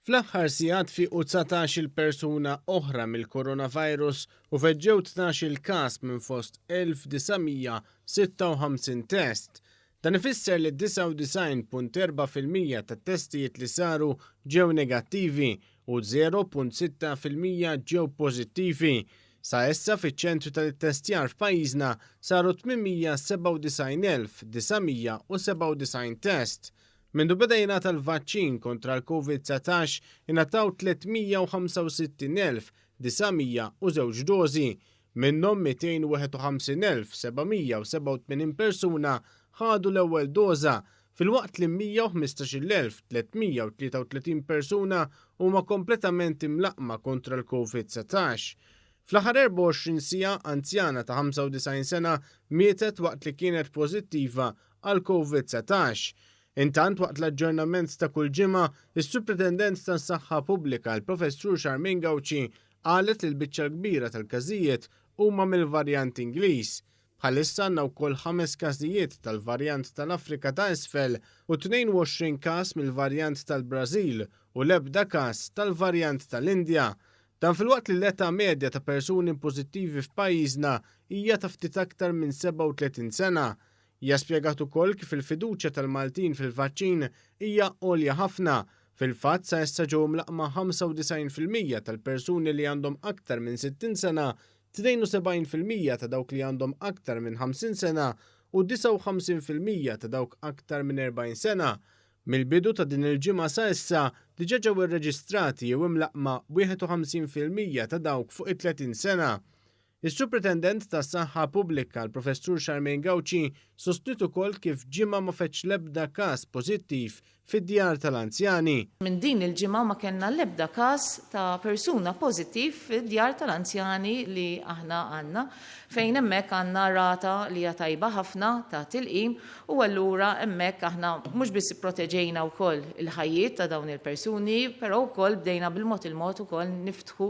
Fl-aħħar sigħat fiequ 19 il-persuna oħra mill-coronavirus u feġġew 12 każ minn fost 1956 test. Dan ifisser li 99.4% tat-testijiet li saru ġew negattivi u 0.6% ġew pożittivi. Sa issa fiċ-ċentru tal-testjar f'pajjiżna saru 897,997 test. Mindu beda jingħata l-vaċċin kontra l-COVID-19 ingħataw 365,902 dożi, minnhom 251,787 persuna ħadu l-ewwel doża, filwaqt li 115,333 persuna huma kompletament imlaqma kontra l-COVID-19. Fl-aħħar 24 siegħa anzjana ta' 95 sena mietet waqt li kienet pożittiva għal COVID-19. Intant waqt l-aġġornament ta' kull ġimgħa, is-Supretendent tas-Saħħa Pubblika l-Professur Charmaine Gauci qalet li l-biċċa kbira tal-każijiet huma mill-varjant Ingliż. Bħalissa għandna wkoll 5 każijiet tal-varjant tal-Afrika ta' Isfel u 22 każ mill-varjant tal-Brażil u l-ebda każ tal-varjant tal-Indja. Dan filwaqt li l-età medja ta' persuni pożittivi f'pajjiżna hija ta' ftit aktar minn 37 sena. Hija spjegat ukoll kif il-fiduċja tal-Maltin fil-vaċċin hija għolja ħafna. Fil-fatt sa issa ġew mlaqma 95% tal-persuni li għandhom aktar minn 60 sena, 72% ta' dawk li għandhom aktar minn 50 sena u 59% ta' dawk aktar minn 40 sena. Mill-bidu ta' din il-ġimgħa sa issa diġà ġew irreġistrati jew imlaqma 51% ta' dawk fuq it-30 sena. Is-Supretendent tas-Saħħa Pubblika l-Professur Charmaine Gauci sostniet ukoll kif ġimgħa ma fetx l-ebda każ pożittiv fid-djar tal-anzjani. Min din il-ġimgħa ma kellna l-ebda każ ta' persuna pożittiv fid-djar tal-anzjani li aħna għandna, fejn hemmhekk għandna rata li hija tajba ħafna ta' tilqim u allura hemmhekk aħna mhux biss ipproteġejna wkoll il-ħajjiet ta' dawn il-persuni, però wkoll bdejna bil-mod ukoll niftħu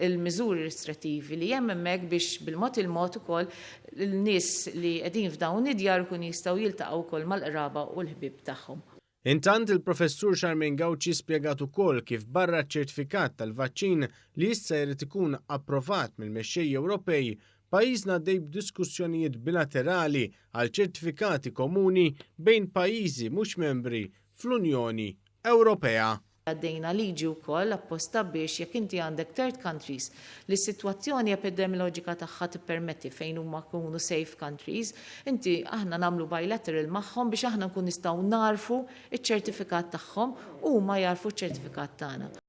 il-miżuri restrittivi li hemm hemmhekk biex bil-mod ukoll il-nies li qegħdin f'dawn id-djar ikun jistgħu jiltaqgħu wkoll mal-qraba u l-ħbieb tagħhom. Intant il-Professur Charmaine Gauci spjegat ukoll kif barra ċ-ċertifikat tal-vaċċin li issa jrid ikun approvat mill-mexxejja Ewropej, pajjiżna għaddej b'diskussjonijiet bilaterali għal ċertifikati komuni bejn pajjiżi mhux membri fl-Unjoni Ewropea. Għaddejna liġi wkoll apposta biex jekk inti għandek third countries li s-sitwazzjoni epidemioloġika tagħha tippermetti fejn huma jkunu safe countries, inti aħna nagħmlu bilateral magħhom biex aħna nkun nistgħu narfu iċ-ċertifikat tagħhom u huma jarfu ċ-ċertifikat tagħna.